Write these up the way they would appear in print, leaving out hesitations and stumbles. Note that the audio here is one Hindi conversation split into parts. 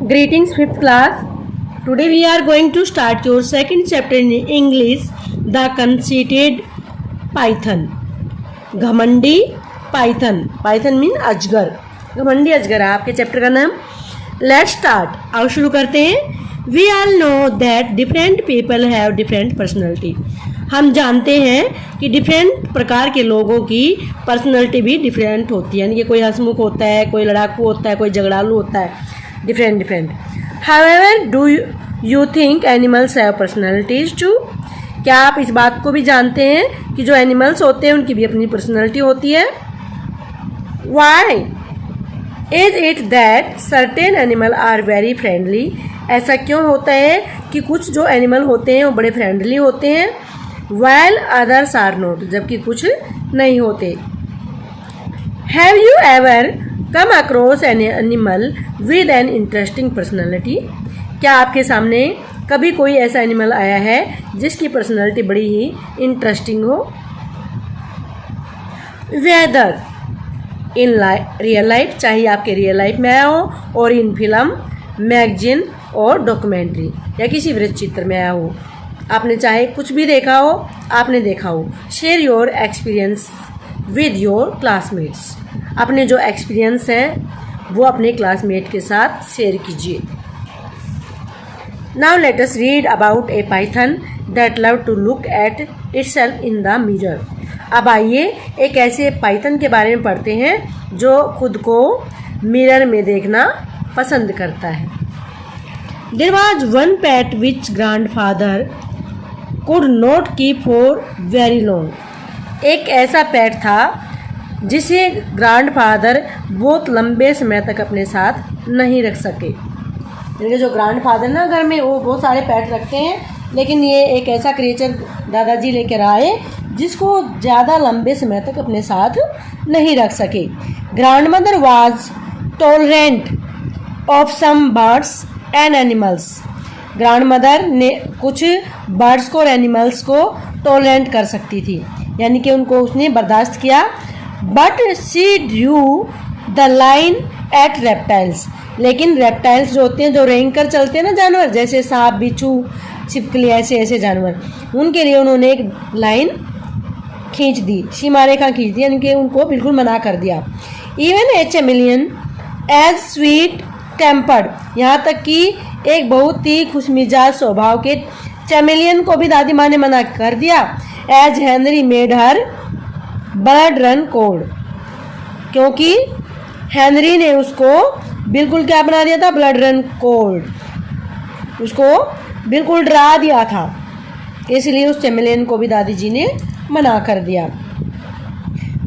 Greetings, fifth class. Today we are going to start your second chapter in English, The Conceited Python. घमंडी पाइथन. पाइथन मीन अजगर. घमंडी अजगर है आपके चैप्टर का नाम. Let's start. आओ शुरू करते हैं. We all know that different people have different personality. हम जानते हैं कि डिफरेंट प्रकार के लोगों की पर्सनैलिटी भी डिफरेंट होती है. यानी कि कोई हंसमुख होता है, कोई लड़ाकू होता है, कोई झगड़ालू होता है. Different. However do you think animals have personalities too. क्या आप इस बात को भी जानते हैं कि जो एनिमल्स होते हैं उनकी भी अपनी पर्सनैलिटी होती है. Why is it that certain animal are very friendly. ऐसा क्यों होता है कि कुछ जो एनिमल होते हैं वो बड़े फ्रेंडली होते हैं, while others are not, जबकि कुछ नहीं होते. Have you ever come across an animal with an interesting personality? क्या आपके सामने कभी कोई ऐसा एनिमल आया है जिसकी पर्सनैलिटी बड़ी ही इंटरेस्टिंग हो. वेदर इन रियल लाइफ, चाहे आपके रियल लाइफ में आया हो और इन फिल्म, मैगजीन और डॉक्यूमेंट्री या किसी वृत्त चित्र में आया हो. आपने चाहे कुछ भी देखा हो, आपने देखा हो. Share your experience with your classmates. अपने जो एक्सपीरियंस हैं वो अपने क्लासमेट के साथ शेयर कीजिए. Now let us read about a python that love to look at itself in the mirror. अब आइए एक ऐसे पाइथन के बारे में पढ़ते हैं जो खुद को मिरर में देखना पसंद करता है. There was one pet which grandfather could not keep for very long. एक ऐसा पेट था जिसे ग्रैंडफादर बहुत लंबे समय तक अपने साथ नहीं रख सके. यानी जो ग्रैंडफादर ना घर में वो बहुत सारे पेट रखते हैं, लेकिन ये एक ऐसा क्रिएचर दादाजी लेकर आए जिसको ज़्यादा लंबे समय तक अपने साथ नहीं रख सके. Grandmother was tolerant of some birds and animals. Grandmother ने कुछ बर्ड्स को और एनिमल्स को टॉलरेंट कर सकती थी, यानी कि उनको उसने बर्दाश्त किया. But she Drew the line at reptiles. लेकिन रेप्टाइल्स जो होते हैं, जो रेंग कर चलते हैं ना जानवर, जैसे सांप, बिच्छू, छिपकली, ऐसे जानवर, उनके लिए उन्होंने एक लाइन खींच दी, सीमा रेखा खींच दी, यानी कि उनको बिल्कुल मना कर दिया. Even a chameleon as sweet tempered, यहाँ तक कि एक बहुत ही खुशमिजाज स्वभाव के चैमेलियन को भी दादी माँ ने मना कर दिया. As Henry made her blood run cold, क्योंकि हेनरी ने उसको बिल्कुल क्या बना दिया था, ब्लड रन कोल्ड, उसको बिल्कुल डरा दिया था. इसलिए उस चैमेलियन को भी दादी जी ने मना कर दिया.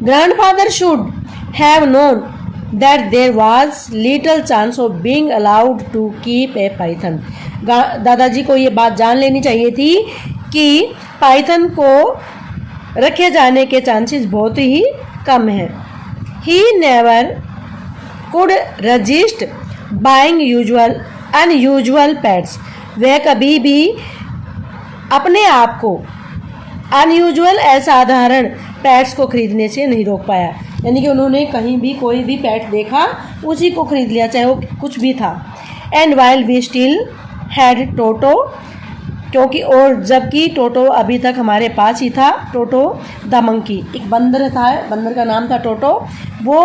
Grandfather should have known that there was little chance of being allowed to keep a python. दादाजी को ये बात जान लेनी चाहिए थी कि पाइथन को रखे जाने के चांसेस बहुत ही कम हैं. He never could resist buying unusual pets. वह कभी भी अपने आप को अनयूजुअल, असाधारण पैट्स को खरीदने से नहीं रोक पाया. यानी कि उन्होंने कहीं भी कोई भी पैट देखा उसी को खरीद लिया, चाहे वो कुछ भी था. And while we still had Toto, क्योंकि और जबकि टोटो अभी तक हमारे पास ही था. टोटो द मंकी, एक बंदर था, बंदर का नाम था टोटो. वो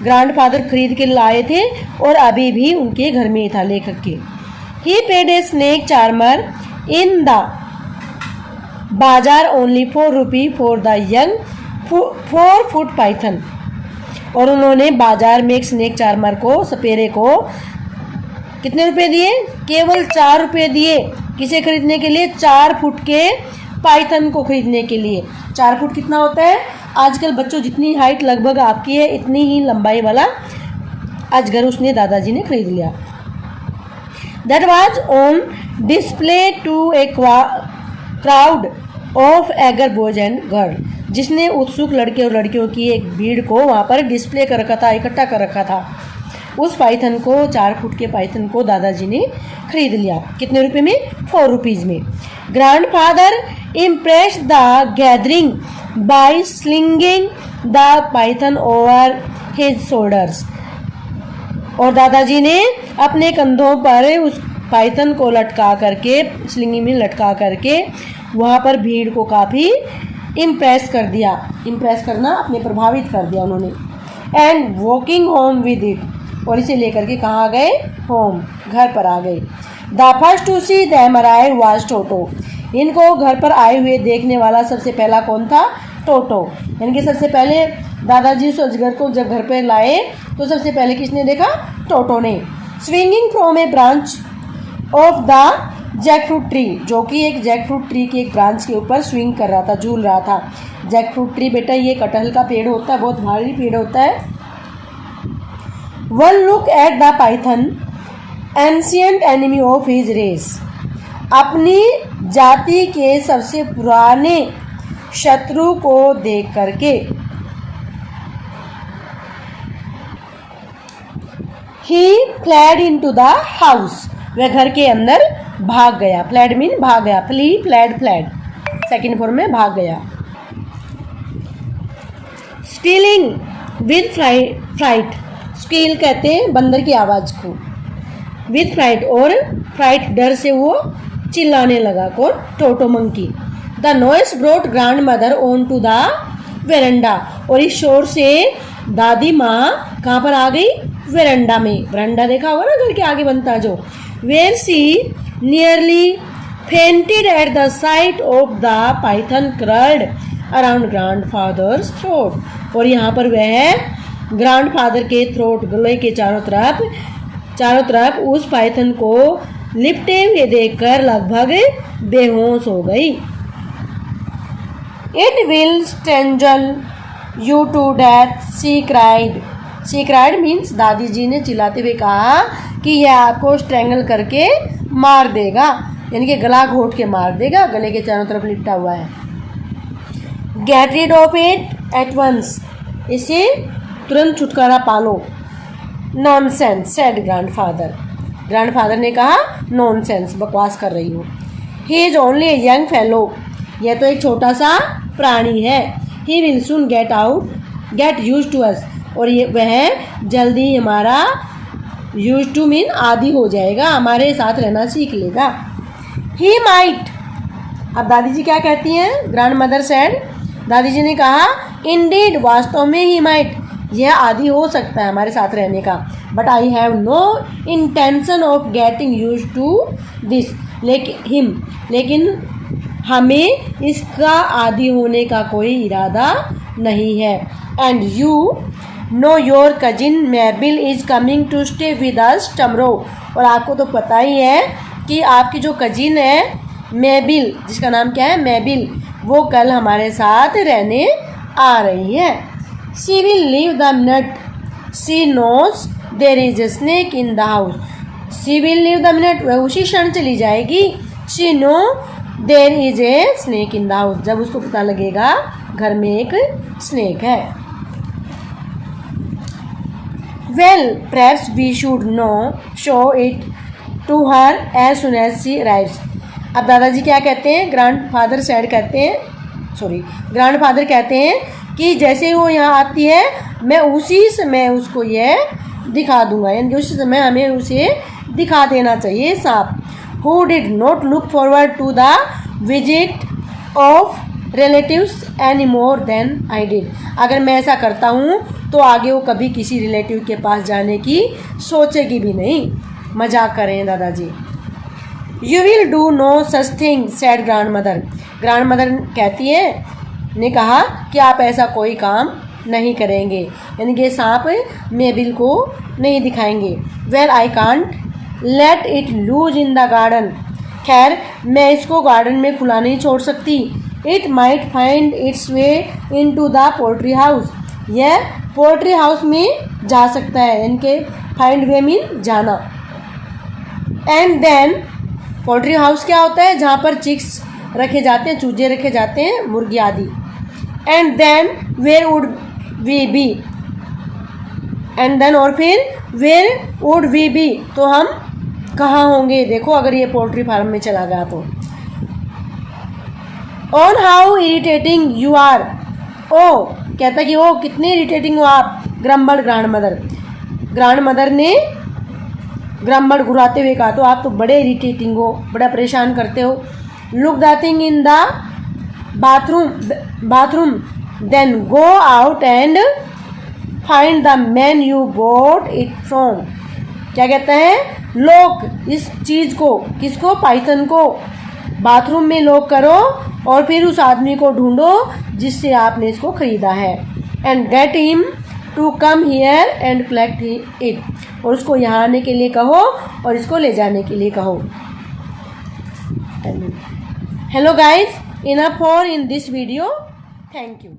ग्रैंडफादर खरीद के लाए थे और अभी भी उनके घर में ही था लेकर के. He paid a snake charmer in the bazaar only 4 rupee for the young 4 foot python. और उन्होंने बाजार में एक स्नेक चार्मर को, सपेरे को कितने रुपए दिए? केवल 4 रुपये दिए. किसे खरीदने के लिए? 4 फुट के पाइथन को खरीदने के लिए. 4 फुट कितना होता है? आजकल बच्चों जितनी हाइट लगभग आपकी है इतनी ही लंबाई वाला अजगर उसने दादाजी ने खरीद लिया. That was on display to a crowd of eager boys and girl. जिसने उत्सुक लड़के और लड़कियों की एक भीड़ को वहाँ पर डिस्प्ले कर रखा था, इकट्ठा कर रखा था. उस पाइथन को, 4 फुट के पाइथन को दादाजी ने खरीद लिया. कितने रुपए में? 4 रुपीज़ में. Grandfather impressed the gathering by slinging the python over his shoulders. और दादाजी ने अपने कंधों पर उस पाइथन को लटका करके, स्लिंगी में लटका करके वहाँ पर भीड़ को काफ़ी इम्प्रेस कर दिया। इम्प्रेस करना, अपने प्रभावित कर दिया उन्होंने। And walking home with it, और इसे लेकर के कहाँ गए? होम, घर पर आ गए। The first to see them arrive was Toto, इनको घर पर आए हुए देखने वाला सबसे पहला कौन था? टोटो। यानी कि सबसे पहले दादाजी उस अजगर को जब घर पर लाए तो सबसे पहले किसने देखा? टोटो ने। Swinging from A branch of the jackfruit tree, जो कि एक जैकफ्रूट ट्री की एक ब्रांच के ऊपर स्विंग कर रहा था, झूल रहा था। जैकफ्रूट ट्री बेटा ये कटहल का पेड़ होता है, बहुत भारी पेड़ होता है। One look at the python ancient enemy of his race, अपनी जाति के सबसे पुराने शत्रु को देख करके ही फ्लैड इनटू द हाउस, वह घर के अंदर भाग गया। फ्लैड मीन भाग गया, flee, fled, fled second form में भाग गया। स्क्रीलिंग विद फ्राइट, स्क्रील कहते हैं बंदर की आवाज़ को, विद फ्राइट, और फ्राइट डर से वो चिल्लाने लगा। कौन? Toto monkey. The noise brought grandmother on to the veranda, और इस शोर से दादी माँ कहाँ पर आ गई? वेरेंडा में। वेरेंडा देखा होगा ना, घर के आगे बनता जो। Where she nearly fainted at the sight of the python curled around grandfather's throat, और यहाँ पर वह ग्रैंडफादर के थ्रोट, गले के चारों तरफ उस पाइथन को लिपटे हुए देखकर लगभग बेहोश हो गई। It will strangle you to death, she cried. She cried means दादी जी ने चिल्लाते हुए कहा कि यह आपको स्ट्रेंगल करके मार देगा, यानी कि गला घोट के मार देगा, गले के चारों तरफ लिपटा हुआ है। Get rid of it at once, इसे तुरंत छुटकारा पालो। नॉनसेंस सेड ग्रैंडफादर, ग्रैंडफादर ने कहा नॉनसेंस, बकवास कर रही हो। He is only a young fellow, यह तो एक छोटा सा प्राणी है। He will soon get used to us, और ये वह जल्दी हमारा, यूज टू मीन आदि हो जाएगा, हमारे साथ रहना सीख लेगा। ही माइट, अब दादी जी क्या कहती हैं? ग्रैंड मदर सेड, दादी जी ने कहा इंडीड, वास्तव में ही माइट, यह आदि हो सकता है हमारे साथ रहने का। But I have no intention of getting used to this, लेकिन हमें इसका आदि होने का कोई इरादा नहीं है। And you know your cousin Mabel is coming to stay with us tomorrow, और आपको तो पता ही है कि आपकी जो कजिन है मेबिल, जिसका नाम क्या है? मेबिल, वो कल हमारे साथ रहने आ रही है। She will leave the minute she knows there is a snake in the house, she will leave the minute, वह उसी क्षण चली जाएगी। She know there is a snake in the house, जब उसको पता लगेगा घर में एक स्नेक है। Well perhaps we should show it to her as soon as she arrives, अब दादाजी क्या कहते हैं? ग्रैंडफादर सैड कहते हैं, ग्रैंडफादर कहते हैं कि जैसे ही वो यहाँ आती है मैं उसी समय उसको यह दिखा दूंगा, यानी उसी समय हमें उसे दिखा देना चाहिए सांप। Who did not look forward to the visit of relatives any more than I did, अगर मैं ऐसा करता हूँ तो आगे वो कभी किसी रिलेटिव के पास जाने की सोचेगी भी नहीं। मजाक कर रहे हैं दादाजी। You will do no such thing said grandmother, grandmother कहती है, ने कहा कि आप ऐसा कोई काम नहीं करेंगे, यानी कि सांप मेबिल को नहीं दिखाएंगे। Well I can't let it loose in the garden, खैर मैं इसको गार्डन में खुला नहीं छोड़ सकती। It might find its way into the poultry house, यह पोल्ट्री हाउस में जा सकता है, इनके फाइंड वे मीन जाना। एंड देन पोल्ट्री हाउस क्या होता है? जहाँ पर चिक्स रखे जाते हैं, चूजे रखे जाते हैं, मुर्गी आदि। And then where would we be, and then और फिर वेयर वुड वी बी, तो हम कहाँ होंगे? देखो अगर ये पोल्ट्री फार्म में चला गया तो। Oh how irritating you are, ओ कहता कि ओ कितने इरिटेटिंग हो आप, grumble grandmother. Grandmother ने ग्रामर घुराते हुए कहा। तो आप तो बड़े इरिटेटिंग हो, बड़ा परेशान करते हो। Look the thing in the bathroom then go out and find the man you bought it from. क्या कहता है, लॉक इस चीज को, किसको, पाइथन को बाथरूम में लॉक करो और फिर उस आदमी को ढूंढो जिससे आपने इसको खरीदा है। And get him to come here and collect it, और उसको यहाँ आने के लिए कहो और इसको ले जाने के लिए कहो। Hello guys, enough for in this video, thank you.